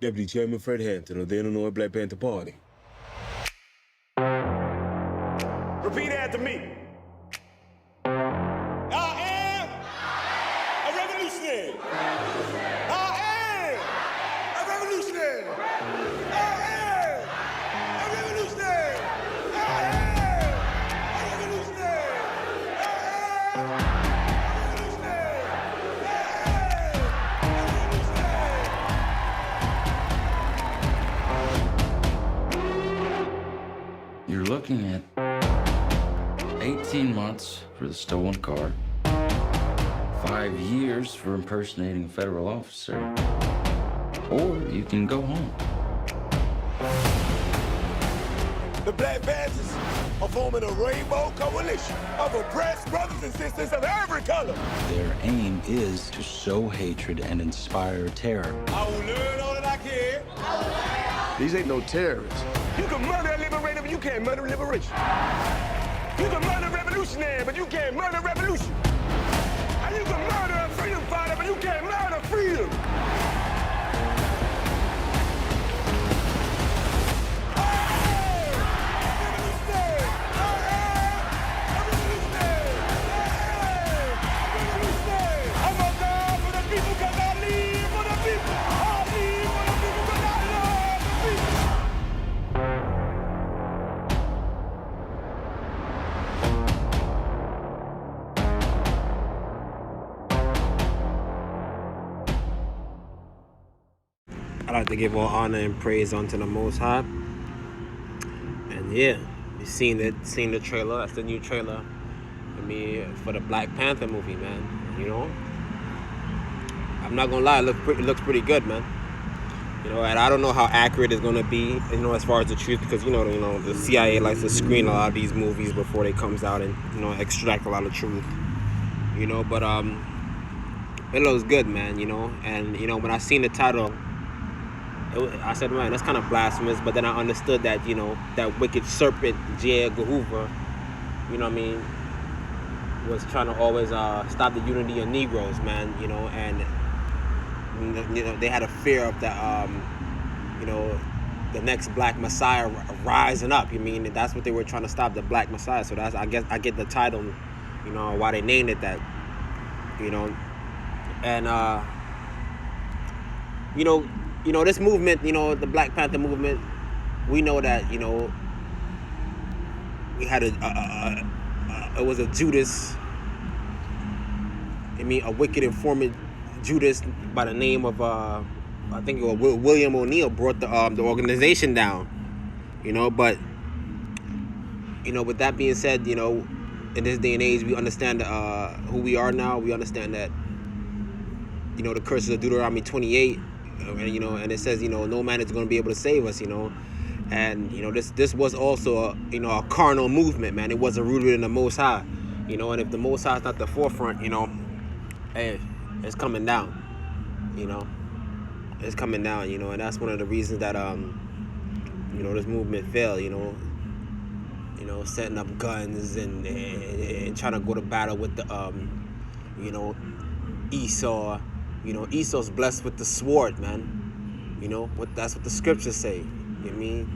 Deputy Chairman Fred Hampton of the Illinois Black Panther Party. Repeat after me. I am a revolutionary. I am a revolutionary. I am a revolutionary. I am a revolutionary. I am a revolutionary. You're looking at 18 months for the stolen car, 5 years for impersonating a federal officer, or you can go home. The Black Panthers are forming a rainbow coalition of oppressed brothers and sisters of every color. Their aim is to sow hatred and inspire terror. I will learn all that I can. These ain't no terrorists. You can murder a liberator, but you can't murder liberation. You can murder a revolutionary, but you can't murder revolution. And you can murder a freedom fighter, but you can't murder freedom. I like to give all honor and praise unto the Most High. And yeah, you seen the trailer. That's the new trailer for the Black Panther movie, man. You know, I'm not gonna lie, it looks pretty good, man. You know, and I don't know how accurate it's gonna be, you know, as far as the truth, because you know the CIA likes to screen a lot of these movies before they comes out and extract a lot of truth. You know, but it looks good, man. You know, and when I seen the title, I said, man, that's kind of blasphemous. But then I understood that, that wicked serpent, J. Edgar Hoover, was trying to always stop the unity of Negroes, man, and, they had a fear of the next Black Messiah rising up. That's what they were trying to stop, the Black Messiah. So I guess I get the title, why they named it that, and, this movement, the Black Panther movement, we know that, we had it was a Judas, a wicked informant Judas by the name of, I think it was William O Neal brought the organization down, but, with that being said, in this day and age, we understand who we are now. We understand that, the curses of Deuteronomy 28, and it says, no man is going to be able to save us, and, this was also, a carnal movement, man. It wasn't rooted in the Most High, and if the Most High is not the forefront, hey, it's coming down, it's coming down, and that's one of the reasons that, this movement failed, setting up guns and trying to go to battle with the, Esau. Esau's blessed with the sword, man. That's what the scriptures say. You know what I mean?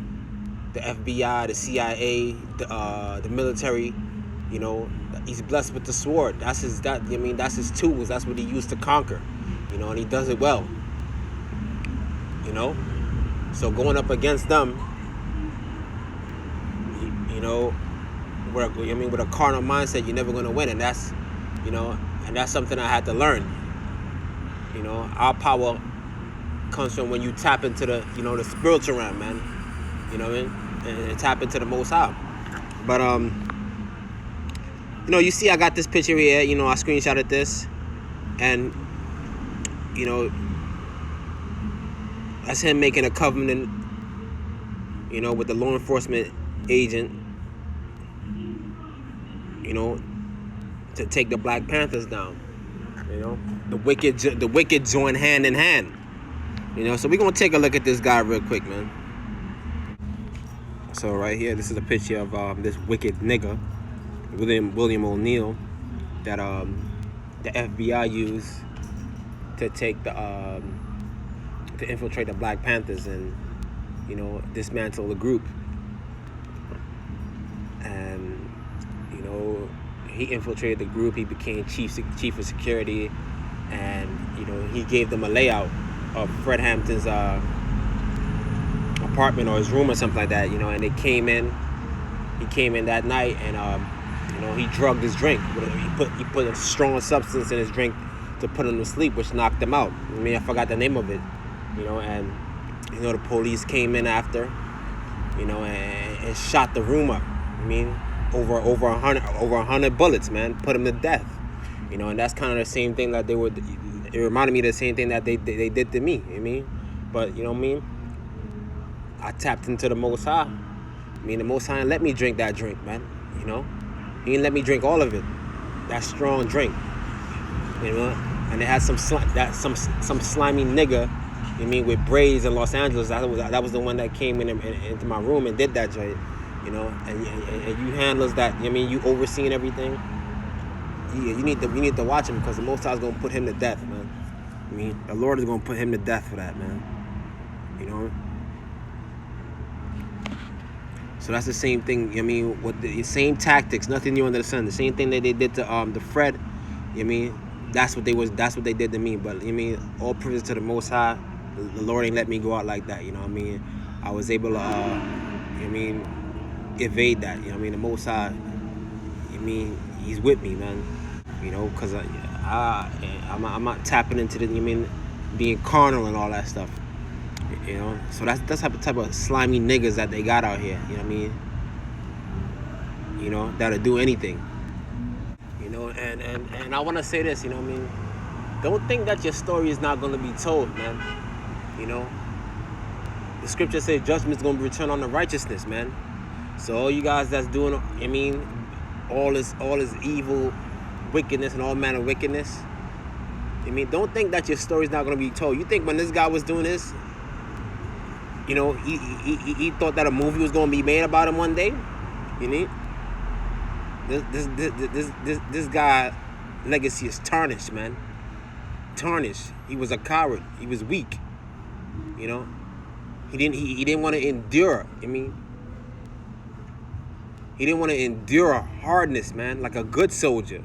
The FBI, the CIA, the military, he's blessed with the sword. That's his tools. That's what he used to conquer. And he does it well. So going up against them, with a carnal mindset, you're never gonna win, and that's something I had to learn. Our power comes from when you tap into the, the spiritual realm, man. You know what I mean? And tap into the Most High. But, you see I got this picture here, I screenshotted this. And, that's him making a covenant, with the law enforcement agent, to take the Black Panthers down. The wicked join hand in hand. So we're gonna take a look at this guy real quick, man. So right here, this is a picture of this wicked nigga, William O Neal, that the FBI used to take the to infiltrate the Black Panthers and, you know, dismantle the group. And, you know, he infiltrated the group. He became chief of security, and, you know, he gave them a layout of Fred Hampton's apartment or his room or something like that, you know. And they came in. He came in that night, and you know, he drugged his drink. He put a strong substance in his drink to put him to sleep, which knocked him out. I mean, I forgot the name of it, you know. And, you know, the police came in after, you know, and shot the room up. I mean, over 100 bullets, man. Put him to death, you know. And that's kind of the same thing that they would. It reminded me of the same thing that they did to me. I mean, but you know what I mean. I tapped into the Most High. I mean, the Most High let me drink that drink, man. You know, he didn't let me drink all of it. That strong drink, you know. And it had some slimy nigga, I mean, with braids in Los Angeles. That was the one that came into my room and did that joint, you know. And you handlers that, I mean, you overseeing everything. You need to watch him, because the Most High is gonna put him to death, man. I mean, the Lord is gonna put him to death for that, man. You know. So that's the same thing. I mean, with the same tactics, nothing new under the sun. The same thing that they did to the Fred. I mean, that's what they did to me. But I mean, all praise to the Most High. The Lord ain't let me go out like that. You know what I mean? I was able to, I mean, evade that. You know what I mean? The Most High. I mean, He's with me, man. You know, because I'm not tapping into the, I mean, being carnal and all that stuff. You know, so that's the type of slimy niggas that they got out here. You know what I mean? You know, that'll do anything. You know, and I want to say this. You know what I mean? Don't think that your story is not going to be told, man. You know, the scripture says judgment's going to be returned on the righteousness, man. So all you guys that's doing, I mean, all this evil, wickedness and all manner of wickedness. I mean, don't think that your story's not going to be told. You think when this guy was doing this, you know, he thought that a movie was going to be made about him one day. You know, this guy legacy is tarnished, man. Tarnished. He was a coward. He was weak. You know, he didn't want to endure. I mean, he didn't want to endure hardness, man, like a good soldier.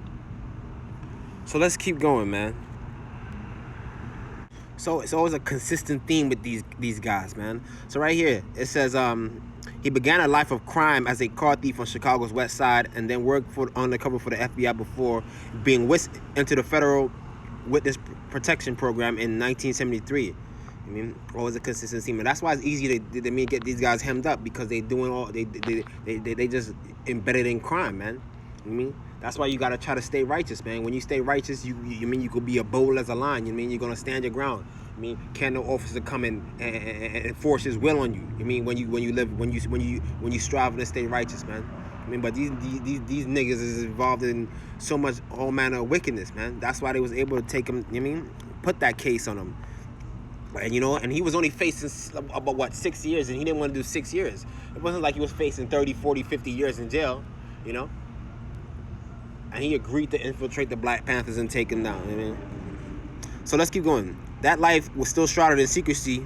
So let's keep going, man. So it's always a consistent theme with these guys, man. So right here, it says he began a life of crime as a car thief on Chicago's West Side, and then worked undercover for the FBI before being whisked into the Federal Witness Protection Program in 1973. I mean, always a consistent theme, and that's why it's easy to get these guys hemmed up, because they doing all they just embedded in crime, man. You know what I mean? That's why you gotta try to stay righteous, man. When you stay righteous, you mean you could be a bold as a lion. You mean you're gonna stand your ground. I mean, can't no officer come in and enforce his will on you. I mean, when you strive to stay righteous, man. I mean, but these niggas is involved in so much all manner of wickedness, man. That's why they was able to take him. You know what I mean, put that case on him. And you know, and he was only facing about 6 years, and he didn't want to do 6 years. It wasn't like he was facing 30, 40, 50 years in jail, you know. And he agreed to infiltrate the Black Panthers and take him down. You know what I mean? So let's keep going. That life was still shrouded in secrecy.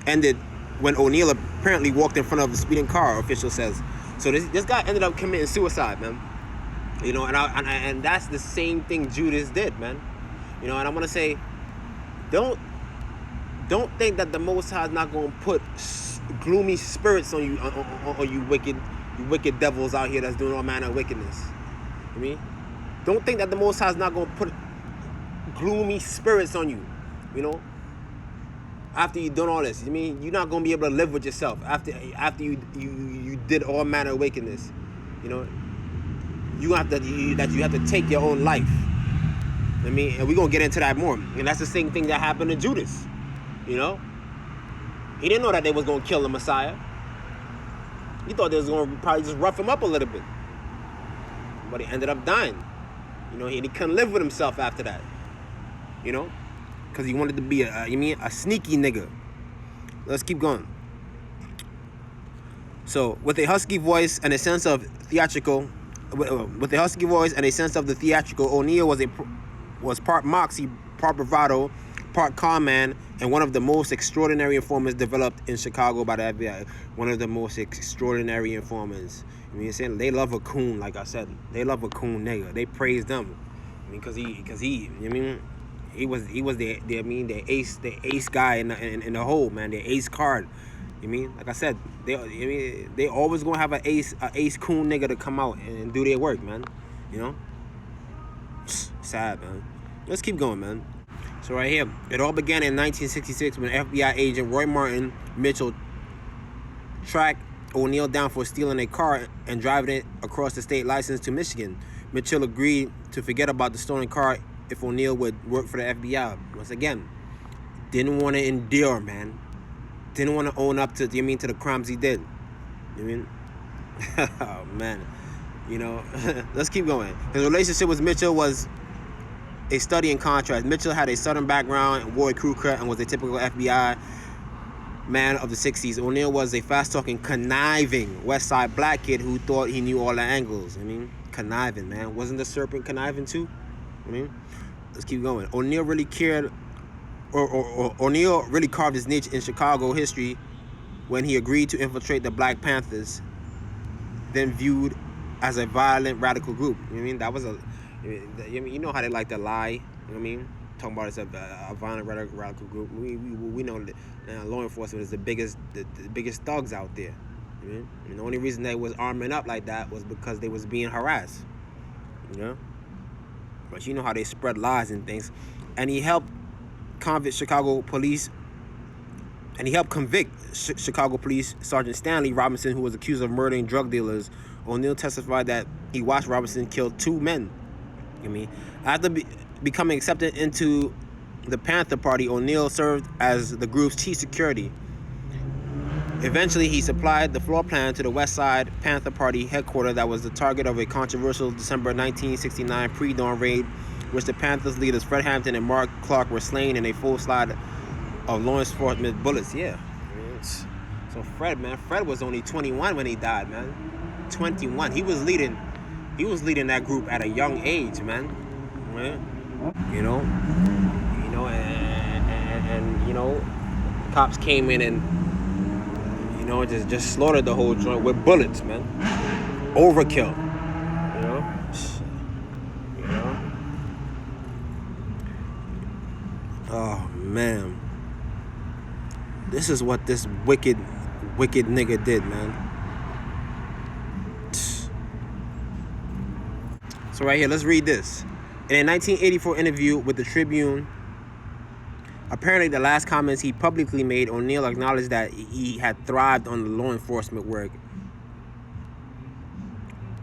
Ended when O'Neal apparently walked in front of a speeding car, official says. So this guy ended up committing suicide, man. You know, and that's the same thing Judas did, man. You know, and I'm gonna say, don't think that the Most High is not gonna put gloomy spirits on you, on you wicked devils out here that's doing all manner of wickedness. You mean? Don't think that the Most High is not gonna put gloomy spirits on you. You know? After you've done all this, you mean you're not gonna be able to live with yourself after you did all manner of wickedness. You know, you have to take your own life. I mean, and we're gonna get into that more. And that's the same thing that happened to Judas. You know, he didn't know that they was gonna kill the Messiah. He thought they was gonna probably just rough him up a little bit, but he ended up dying. You know, and he couldn't live with himself after that. You know, because he wanted to be a sneaky nigga. Let's keep going. So, with a husky voice and a sense of theatrical, O'Neal was part moxie, part bravado, part con man, and one of the most extraordinary informants developed in Chicago by the FBI. One of the most extraordinary informants. I mean, saying they love a coon, like I said. They love a coon nigga. They praise them. I mean, cause he. I mean, he was the ace guy in the hole, man. The ace card. You mean, like I said, they always gonna have an ace coon nigga to come out and do their work, man. You know. Sad, man. Let's keep going, man. So right here, it all began in 1966 when FBI agent Roy Martin Mitchell tracked O'Neal down for stealing a car and driving it across the state license to Michigan. Mitchell agreed to forget about the stolen car if O'Neal would work for the FBI. Once again, didn't want to endure, man. Didn't want to own up to the crimes he did. You mean? Oh, man. You know, let's keep going. His relationship with Mitchell was a study in contrast. Mitchell had a Southern background, wore a crew cut, and was a typical FBI man of the 60s. O'Neal was a fast-talking, conniving West Side black kid who thought he knew all the angles. I mean, conniving, man. Wasn't the serpent conniving too? I mean, let's keep going. O'Neal really cared, or O'Neal really carved his niche in Chicago history when he agreed to infiltrate the Black Panthers, then viewed as a violent radical group. You know what I mean? That was you know how they like to lie. You know what I mean? Talking about it's a violent radical group. We know that law enforcement is the biggest thugs out there. You know? And the only reason they was arming up like that was because they was being harassed. You know? But you know how they spread lies and things. And he helped convict Chicago police Sergeant Stanley Robinson, who was accused of murdering drug dealers. O'Neal testified that he watched Robinson kill 2 men. I mean, after becoming accepted into the Panther Party, O'Neal served as the group's chief security. Eventually, he supplied the floor plan to the West Side Panther Party headquarters that was the target of a controversial December 1969 pre-dawn raid, which the Panthers leaders Fred Hampton and Mark Clark were slain in a full slide of law enforcement bullets. Yeah. So Fred was only 21 when he died, man. 21. He was leading that group at a young age, man. You know, and cops came in and just slaughtered the whole joint with bullets, man. Overkill. You know. Oh man. This is what this wicked nigga did, man. So right here, let's read this. In a 1984 interview with the Tribune, apparently the last comments he publicly made, O'Neal acknowledged that he had thrived on the law enforcement work,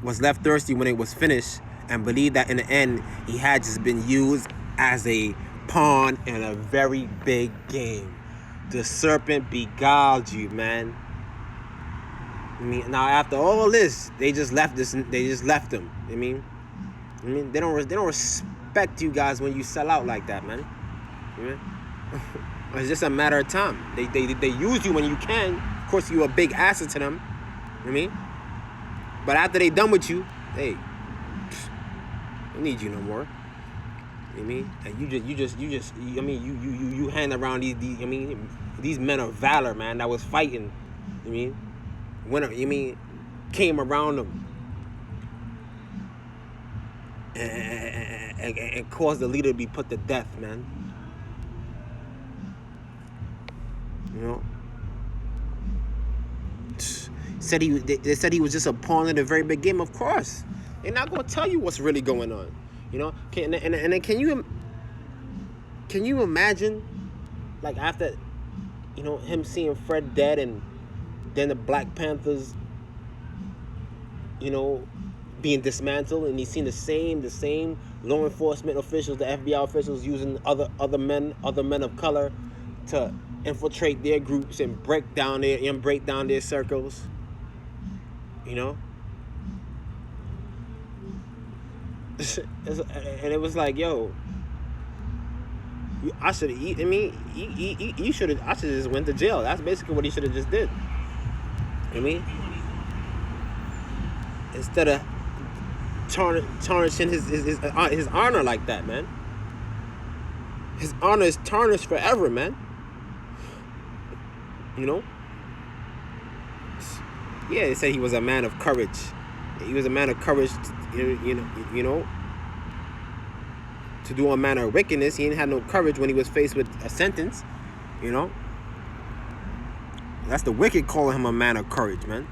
was left thirsty when it was finished, and believed that in the end, he had just been used as a pawn in a very big game. The serpent beguiled you, man. I mean, now after all this, they just left him. I mean, they don't respect you guys when you sell out like that, man. You know? It's just a matter of time. They use you when you can. Of course, you're a big asset to them. You know what I mean? But after they done with you, hey, they need you no more. You know what I mean? And you hang around these men of valor, man, that was fighting. You know what I mean? Came around them and caused the leader to be put to death, man. You know? They said he was just a pawn in the very big game. Of course, they're not gonna tell you what's really going on. You know? And then can you imagine, like after, him seeing Fred dead, and then the Black Panthers, being dismantled, and he's seen the same law enforcement officials, the FBI officials, using other men of color to infiltrate their groups and break down their circles. And it was like, yo, I should have. I should have just went to jail. That's basically what he should have just did. Instead of tarnishing his honor like that, man. his honor is tarnished forever, man. You know? Yeah, they said he was a man of courage. He was a man of courage, you know, to do all manner of wickedness. He didn't have no courage when he was faced with a sentence, you know. That's the wicked calling him a man of courage, man.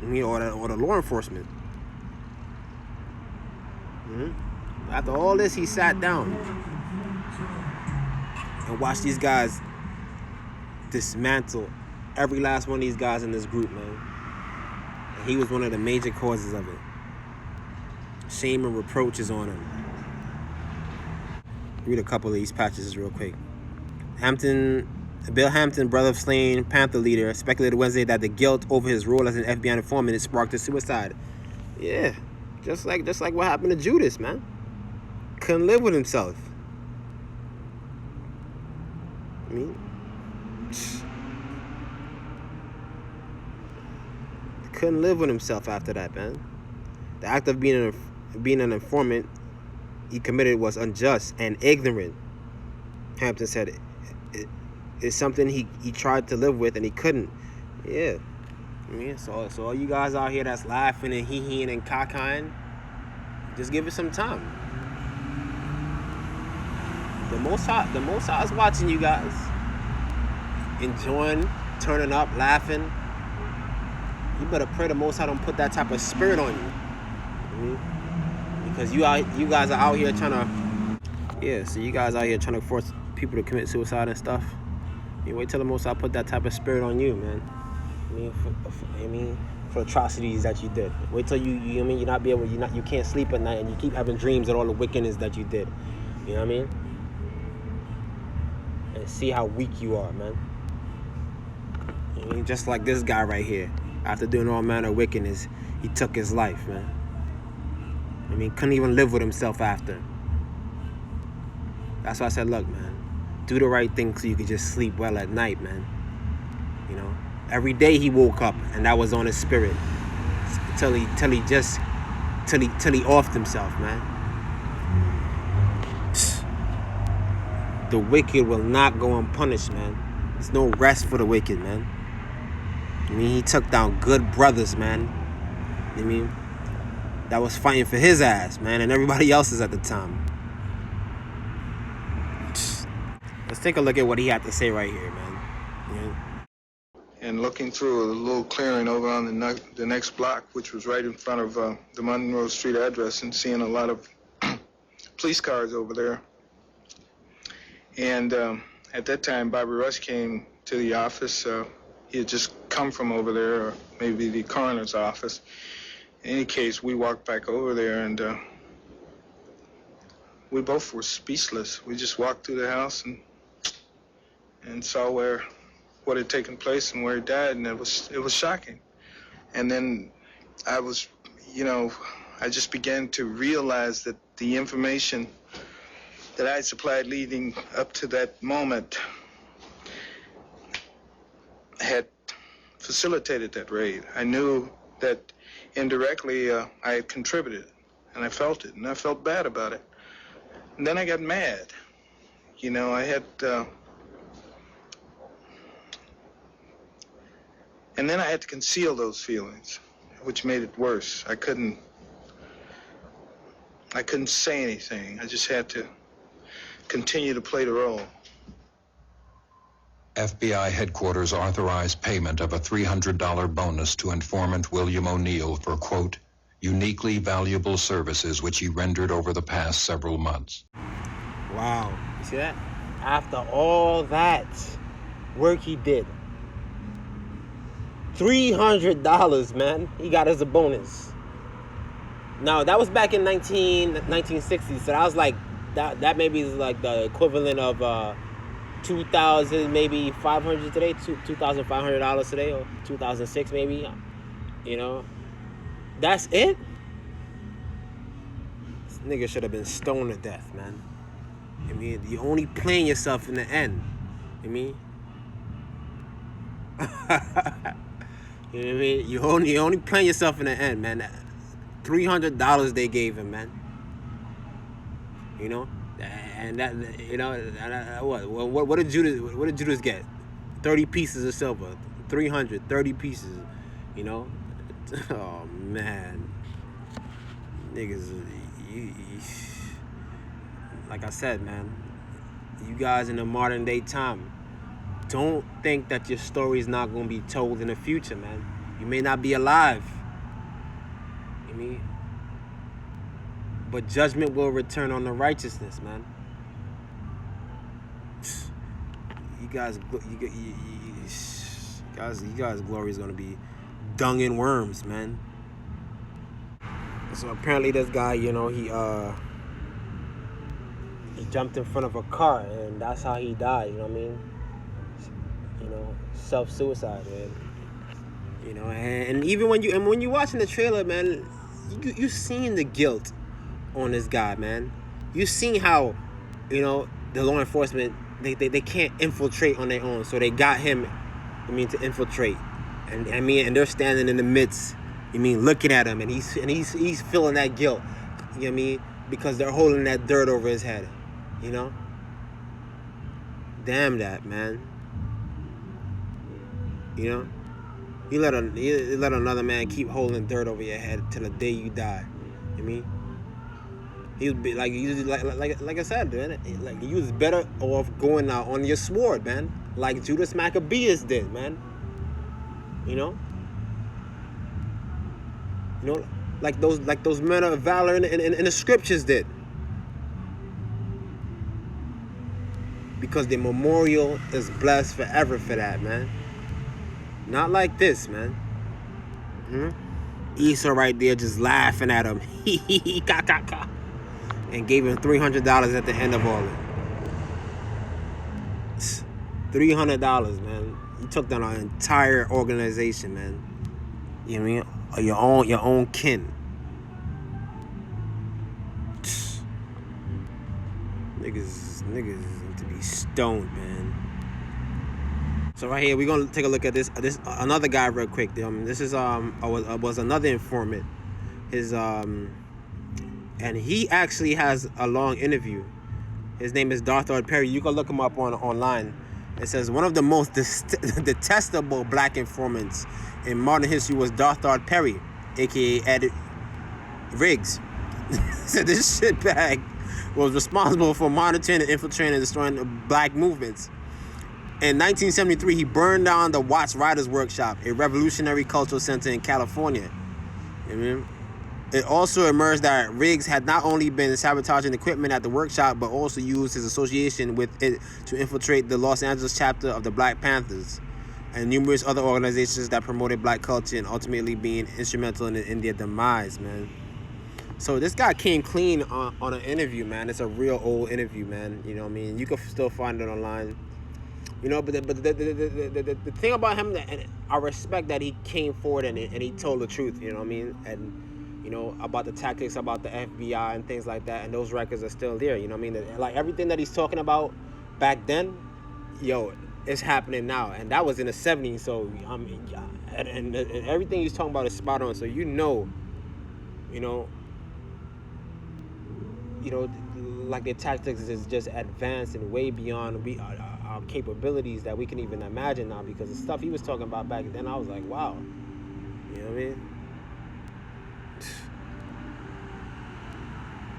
Or the law enforcement. After all this, he sat down and watched these guys dismantle every last one of these guys in this group, man. And he was one of the major causes of it. Shame and reproaches on him. Read a couple of these passages real quick. Bill Hampton, brother of slain Panther leader, speculated Wednesday that the guilt over his role as an FBI informant sparked a suicide. Yeah, just like what happened to Judas, man. Couldn't live with himself. I mean, couldn't live with himself after that, man. The act of being an informant he committed was unjust and ignorant. Hampton said it's something he tried to live with and he couldn't. Yeah. I mean, so all you guys out here that's laughing and hee-heeing and cockeying, just give it some time. The Most High is watching you guys. Enjoying, turning up, laughing. You better pray the Most High don't put that type of spirit on you. Because you guys are out here trying to force people to commit suicide and stuff. You wait till the Most High put that type of spirit on you, man. For atrocities that you did. Wait till you can't sleep at night and you keep having dreams of all the wickedness that you did. You know what I mean? And see how weak you are, man. I mean, just like this guy right here. After doing all manner of wickedness, he took his life, man. I mean, couldn't even live with himself after. That's why I said, look, man, do the right thing so you can just sleep well at night, man. You know, every day he woke up and that was on his spirit till he offed himself, man. The wicked will not go unpunished, man. There's no rest for the wicked, man. I mean, he took down good brothers, man. I mean, that was fighting for his ass, man, and everybody else's at the time. Let's take a look at what he had to say right here, man. Yeah. And looking through a little clearing over on the next block, which was right in front of the Monroe Street address, and seeing a lot of police cars over there. And at that time, Bobby Rush came to the office. He had just come from over there, or maybe the coroner's office. In any case, we walked back over there, and we both were speechless. We just walked through the house and saw what had taken place and where he died, and it was shocking. And then I just began to realize that the information that I had supplied leading up to that moment had facilitated that raid. I knew that indirectly I had contributed, and I felt it, and I felt bad about it. And then I got mad. You know, I had... and then I had to conceal those feelings, which made it worse. I couldn't say anything. I just had to continue to play the role. FBI headquarters authorized payment of a $300 bonus to informant William O Neal for, quote, uniquely valuable services which he rendered over the past several months. Wow. You see that? After all that work he did, $300, man, he got as a bonus. Now, that was back in 1960, so that was like, that maybe is like the equivalent of 2,000, maybe 500 today, $2,500 today, or 2006 maybe, you know. That's it? This nigga should have been stoned to death, man. I mean, you only playing yourself in the end. I mean, you know what I mean? You only playing yourself in the end, man. $300 they gave him, man. You know? And that, you know, what did Judas get? 30 pieces of silver, 330 pieces, you know. Oh man, niggas, like I said, man, you guys in the modern day time, don't think that your story is not gonna be told in the future, man. You may not be alive, you mean, but judgment will return on the righteousness, man. You guys' glory is gonna be dung and worms, man. So apparently this guy, you know, he jumped in front of a car, and that's how he died. You know what I mean? You know, self-suicide, man. You know, and even when you watching the trailer, man, you seeing the guilt on this guy, man. You seeing how, you know, the law enforcement they can't infiltrate on their own, so they got him. I mean, to infiltrate, and they're standing in the midst. I mean, looking at him, and he's feeling that guilt. You know what I mean? Because they're holding that dirt over his head. You know? Damn that, man. You know? You let another man keep holding dirt over your head till the day you die. You know what I mean? He would be like I said, man. Like, you was better off going out on your sword, man. Like Judas Maccabeus did, man. You know? You know, like those men of valor in the scriptures did. Because the memorial is blessed forever for that, man. Not like this, man. Esau right there just laughing at him. And gave him $300 at the end of all of it. $300, man. You took down an entire organization, man. You know what I mean? Your own kin. Niggas need to be stoned, man. So right here, we're gonna take a look at this another guy real quick. This is was another informant. His and he actually has a long interview. His name is Darthard Perry. You can look him up online. It says one of the most detestable black informants in modern history was Darthard Perry, aka Ed Riggs. Said this shitbag was responsible for monitoring and infiltrating and destroying black movements. In 1973, he burned down the Watts Writers Workshop, a revolutionary cultural center in California. You know what I mean? It also emerged that Riggs had not only been sabotaging equipment at the workshop, but also used his association with it to infiltrate the Los Angeles chapter of the Black Panthers and numerous other organizations that promoted black culture, and ultimately being instrumental in their demise, man. So this guy came clean on an interview, man. It's a real old interview, man. You know what I mean? You can still find it online. You know, but the thing about him, and I respect that he came forward and he told the truth, you know what I mean? And, you know, about the tactics, about the FBI and things like that, and those records are still there, you know what I mean? Like, everything that he's talking about back then, yo, it's happening now. And that was in the 70s, so, I mean, and everything he's talking about is spot on, so you know, like their tactics is just advanced and way beyond our capabilities that we can even imagine now, because the stuff he was talking about back then, I was like, wow. You know what I mean?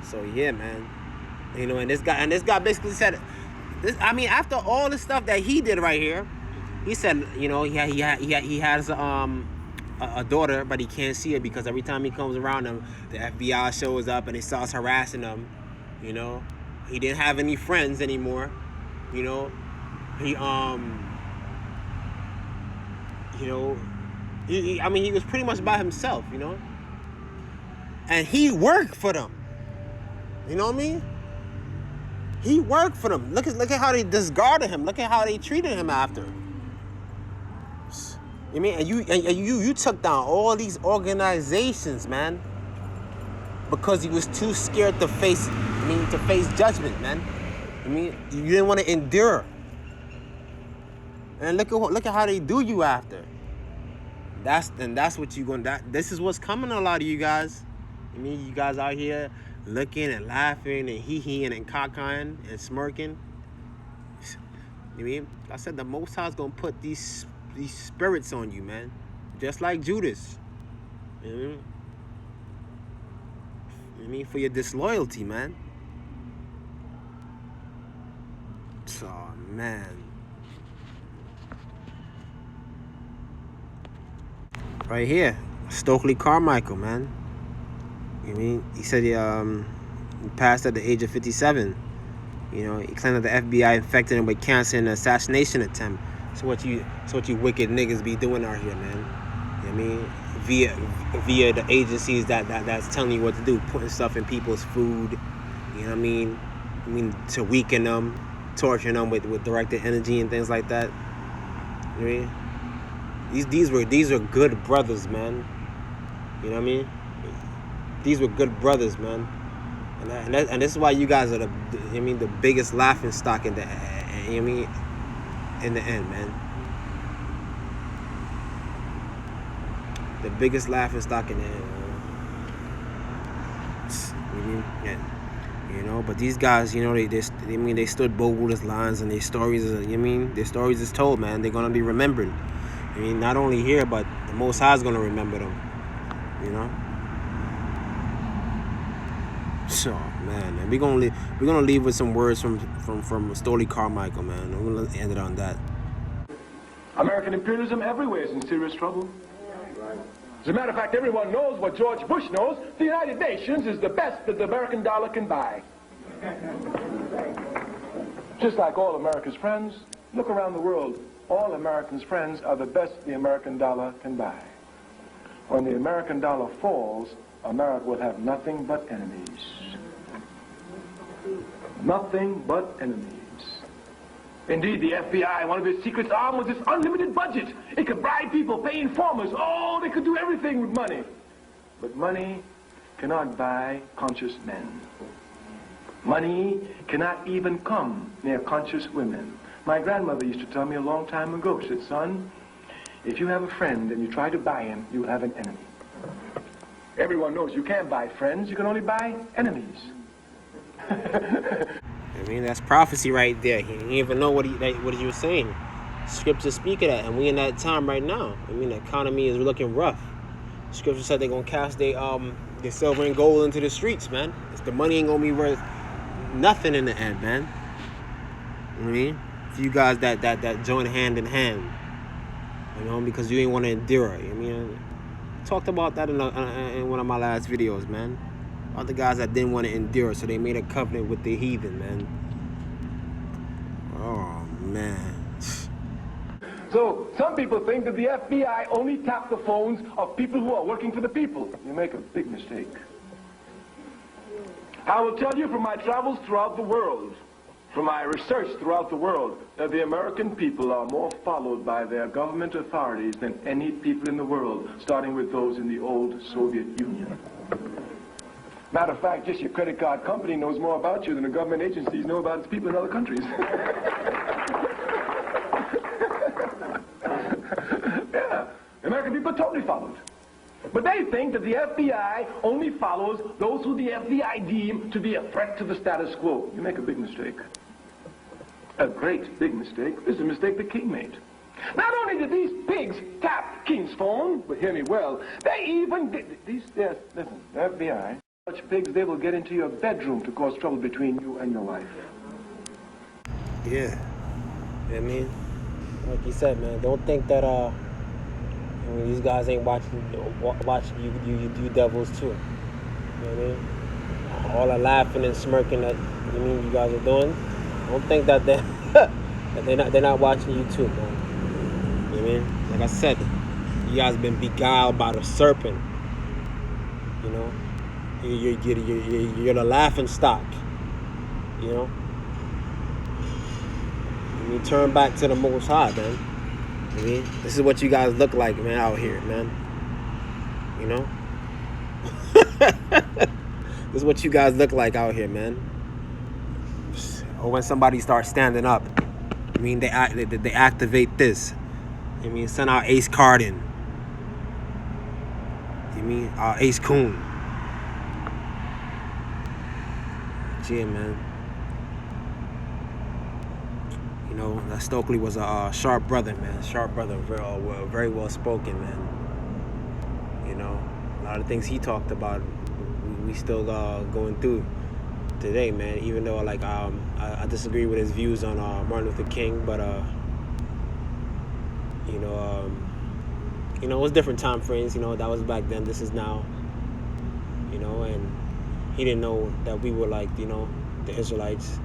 So yeah, man. You know, and this guy basically said this. I mean, after all the stuff that he did right here, he said, you know, he has a daughter, but he can't see her because every time he comes around him, the FBI shows up and he starts harassing him. You know, he didn't have any friends anymore. You know, he he was pretty much by himself. You know, and he worked for them. You know what I mean? He worked for them. Look at how they discarded him. Look at how they treated him after. You mean, and you took down all these organizations, man, because he was too scared to face judgment, man. I mean, you didn't want to endure. And look at how they do you after. That's what you going. This is what's coming to a lot of you guys. I mean, you guys out here looking and laughing and hee-heeing and cockeying and smirking. You mean? I said the Most High's gonna put these spirits on you, man. Just like Judas. You know what I mean? For your disloyalty, man. Oh, man. Right here, Stokely Carmichael, man. You know what I mean? He said he passed at the age of 57. You know, he claimed that the FBI infected him with cancer in an assassination attempt. So what you wicked niggas be doing out here, man? You know what I mean? Via the agencies that's telling you what to do, putting stuff in people's food. You know what I mean? To weaken them, torturing them with directed energy and things like that. You know what I mean? These are good brothers, man. You know what I mean? These were good brothers, man. And this is why you guys are the biggest laughing stock in the end, man. The biggest laughing stock in the end, man. You know, but these guys, you know, they stood bold with lines, and their stories their stories is told, man. They're gonna be remembered. I mean, not only here, but the Most High is gonna remember them. You know. So, man, we're gonna leave with some words from Stokely Carmichael, man. I'm gonna end it on that. American imperialism everywhere is in serious trouble. As a matter of fact, everyone knows what George Bush knows. The United Nations is the best that the American dollar can buy. Just like all America's friends, look around the world. All Americans' friends are the best the American dollar can buy. When the American dollar falls, America will have nothing but enemies. Nothing but enemies. Indeed, the FBI, one of its secrets arm was this unlimited budget. It could bribe people, pay informers. Oh, they could do everything with money. But money cannot buy conscious men. Money cannot even come near conscious women. My grandmother used to tell me a long time ago, she said, son, if you have a friend and you try to buy him, you have an enemy. Everyone knows you can't buy friends, you can only buy enemies. I mean, that's prophecy right there. He didn't even know what he was saying. Scripture speak of that, and we in that time right now. I mean, the economy is looking rough. Scripture said they're gonna cast their silver and gold into the streets, man. The money ain't gonna be worth nothing in the end, man. You know what I mean? For you guys that join hand in hand, you know, because you ain't want to endure it. I mean, I talked about that in one of my last videos, man. About the guys that didn't want to endure, so they made a covenant with the heathen, man. Oh, man. So, some people think that the FBI only tap the phones of people who are working for the people. You make a big mistake. I will tell you from my travels throughout the world, from my research throughout the world, that the American people are more followed by their government authorities than any people in the world, starting with those in the old Soviet Union. Matter of fact, just your credit card company knows more about you than the government agencies know about its people in other countries. Yeah, American people are totally followed. But they think that the FBI only follows those who the FBI deem to be a threat to the status quo. You make a big mistake. A great big mistake. This is a mistake the king made. Not only did these pigs tap King's phone, but hear me well, they even did listen, the FBI, such pigs, they will get into your bedroom to cause trouble between you and your wife. Yeah. You know what I mean? Like you said, man, don't think that these guys ain't watching you devils too. You know what I mean? All the laughing and smirking that you guys are doing. Don't think that they're not watching you too, man. You know what I mean? Like I said, you guys have been beguiled by the serpent. You know? You're the laughing stock. You know? You turn back to the Most High, man. I mean, this is what you guys look like, man, out here, man. You know? This is what you guys look like out here, man. Or when somebody starts standing up, I mean, they activate this. I mean, send out Ace Cardin. You mean Ace Coon. Yeah, man. You know, that Stokely was a sharp brother, man. Sharp brother, very well spoken, man. You know, a lot of things he talked about, we still going through today, man. Even though, like, I disagree with his views on Martin Luther King, but you know, it was different time frames. You know, that was back then. This is now. You know, and he didn't know that we were like, you know, the Israelites.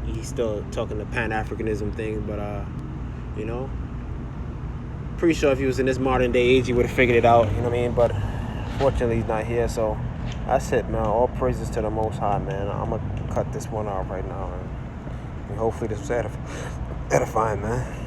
He's still talking the Pan-Africanism thing, but you know, pretty sure if he was in this modern day age, he would have figured it out. You know what I mean? But fortunately, he's not here. So that's it, man. All praises to the Most High, man. I'm gonna cut this one off right now, and hopefully this was edifying, man.